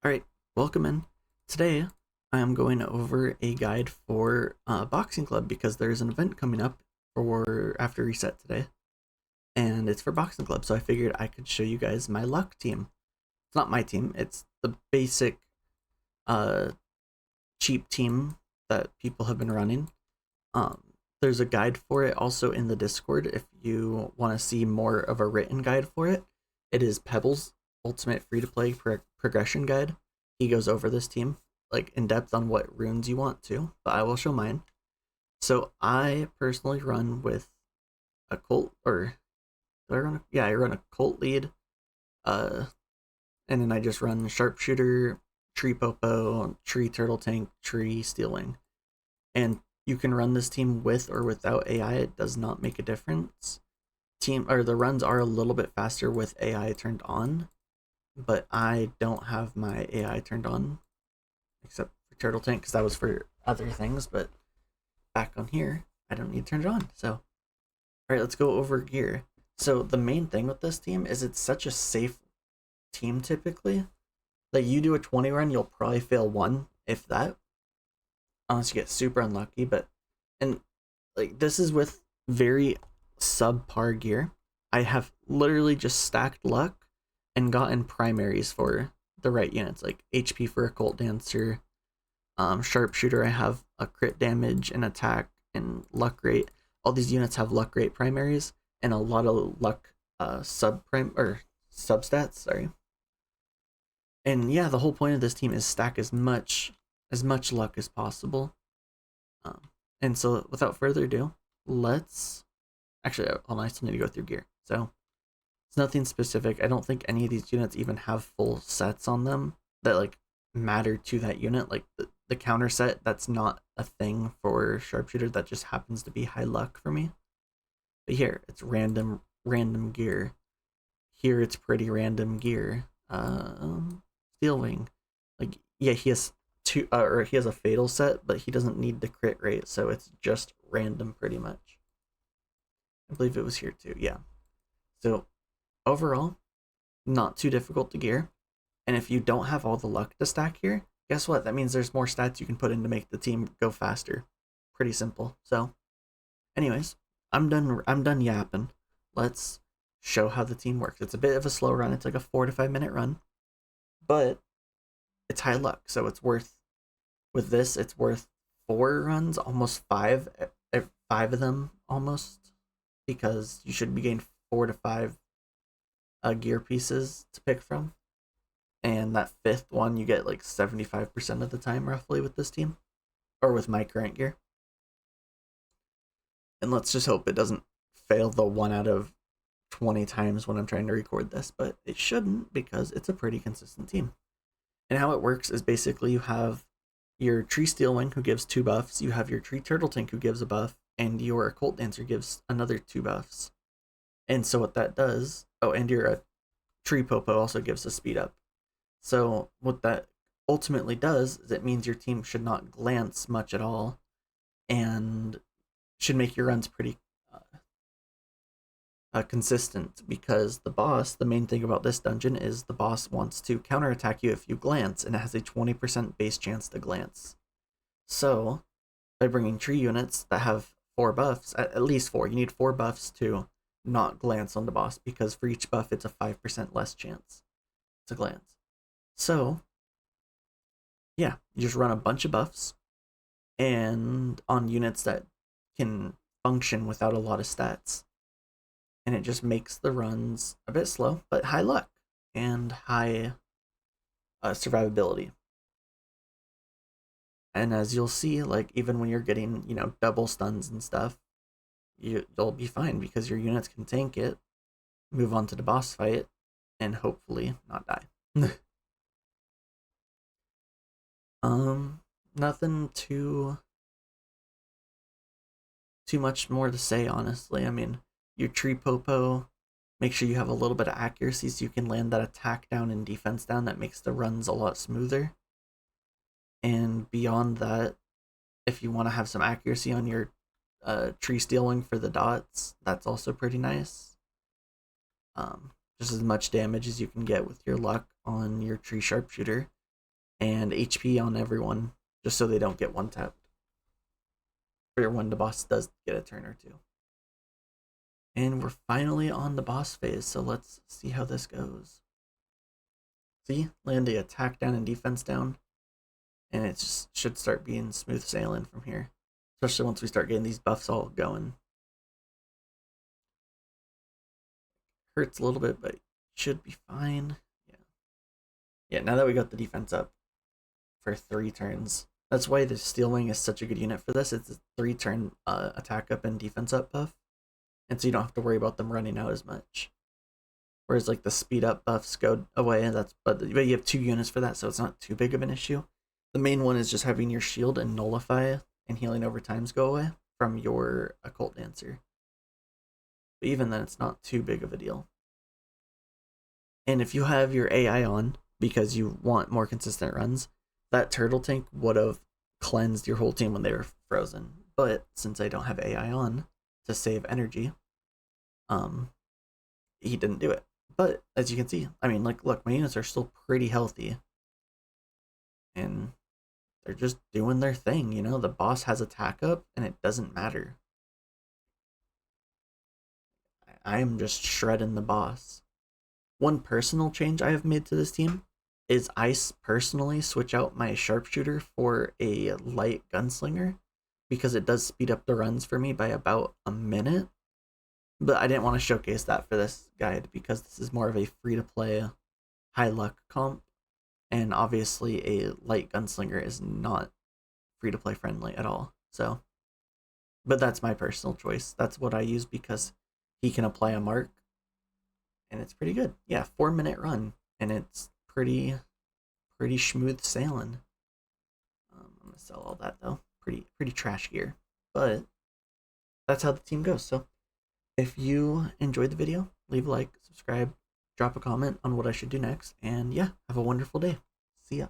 Alright, welcome in. Today, I am going over a guide for Boxing Club because there's an event coming up for after reset today, and it's for Boxing Club, so I figured I could show you guys my luck team. It's not my team, it's the basic uh, cheap team that people have been running. Um, there's a guide for it also in the Discord if you want to see more of a written guide for it. It is Pebble's Ultimate Free-to-Play Progression Guide. He goes over this team like in depth on what runes you want to, but I will show mine. So I personally run with a Colt, or do I run? Yeah, I run a Colt lead, uh, and then I just run Sharpshooter, Tree Popo, Tree Turtle Tank, Tree Stealing, and you can run this team with or without AI. It does not make a difference. The runs are a little bit faster with AI turned on, but I don't have my AI turned on except for Turtle Tank because that was for other things. But back on here, I don't need to turn it on. So, all right, let's go over gear. So the main thing with this team is it's such a safe team typically. Like you do a 20 run, you'll probably fail one, if that, unless you get super unlucky. But and like this is with very subpar gear. I have literally just stacked luck and gotten primaries for the right units, like HP for a Colt Dancer, Sharpshooter. I have a crit damage and attack and luck rate. All these units have luck rate primaries and a lot of luck substats. Sorry. And yeah, the whole point of this team is stack as much luck as possible. Um, and so without further ado, let's actually hold on. I still need to go through gear. So it's nothing specific. I don't think any of these units even have full sets on them that like matter to that unit. Like the counter set, that's not a thing for Sharpshooter. That just happens to be high luck for me. But here, it's random gear. Here, it's pretty random gear. Steel Wing, like yeah, he has two, or he has a fatal set, but he doesn't need the crit rate, so it's just random pretty much. I believe it was here too. Yeah. So overall, not too difficult to gear. And if you don't have all the luck to stack here, guess what? That means there's more stats you can put in to make the team go faster. Pretty simple. So, anyways, I'm done yapping. Let's show how the team works. It's a bit of a slow run. It's like a 4 to 5 minute run, but it's high luck, so it's worth. With this, it's worth 4 runs, almost five of them almost, because you should be getting 4 to 5 gear pieces to pick from. And that fifth one you get like 75% of the time roughly with this team, or with my current gear. And let's just hope it doesn't fail the 1 out of 20 times when I'm trying to record this, but it shouldn't because it's a pretty consistent team. And how it works is basically you have your Tree Steelwing who gives 2 buffs, you have your Tree Turtle Tank who gives a buff, and your Colt Dancer gives another 2 buffs. And so what that does, oh, and your Tree Popo also gives a speed up. So what that ultimately does is it means your team should not glance much at all, and should make your runs pretty consistent, because the main thing about this dungeon is the boss wants to counterattack you if you glance, and it has a 20% base chance to glance. So by bringing tree units that have 4 buffs, at least 4, you need 4 buffs to not glance on the boss, because for each buff it's a 5% less chance to glance. So yeah, you just run a bunch of buffs and on units that can function without a lot of stats, and it just makes the runs a bit slow but high luck and high survivability. And as you'll see, like even when you're getting double stuns and stuff, you'll be fine because your units can tank it, move on to the boss fight, and hopefully not die. Nothing too much more to say, honestly. I mean, your Tree Popo, make sure you have a little bit of accuracy so you can land that attack down and defense down. That makes the runs a lot smoother. And beyond that, if you want to have some accuracy on your Tree Stealing for the dots, that's also pretty nice. Just as much damage as you can get with your luck on your Tree Sharpshooter. and HP on everyone, just so they don't get one tapped for when the boss does get a turn or two. And we're finally on the boss phase, so let's see how this goes. See, land the attack down and defense down, and it just should start being smooth sailing from here, especially once we start getting these buffs all going. Hurts a little bit, but should be fine. Yeah, now that we got the defense up for 3 turns, that's why the Steel Wing is such a good unit for this. It's a 3-turn attack up and defense up buff, and so you don't have to worry about them running out as much. Whereas like the speed up buffs go away, and but you have 2 units for that, so it's not too big of an issue. The main one is just having your shield and nullify and healing over times go away from your occult dancer. But even then, it's not too big of a deal. And if you have your AI on because you want more consistent runs, that turtle tank would have cleansed your whole team when they were frozen. But since I don't have AI on to save energy, he didn't do it. But as you can see, I mean, like, look, my units are still pretty healthy. And they're just doing their thing, you know? The boss has attack up, and it doesn't matter. I am just shredding the boss. One personal change I have made to this team is I personally switch out my sharpshooter for a light gunslinger because it does speed up the runs for me by about a minute. But I didn't want to showcase that for this guide because this is more of a free-to-play high luck comp, and obviously a light gunslinger is not free-to-play friendly at all. So, but that's my personal choice. That's what I use because he can apply a mark, and it's pretty good. Yeah, 4-minute run, and it's pretty smooth sailing. I'm gonna sell all that though. Pretty trash gear, but that's how the team goes. So if you enjoyed the video, leave a like, subscribe, drop a comment on what I should do next, and yeah, have a wonderful day. See ya.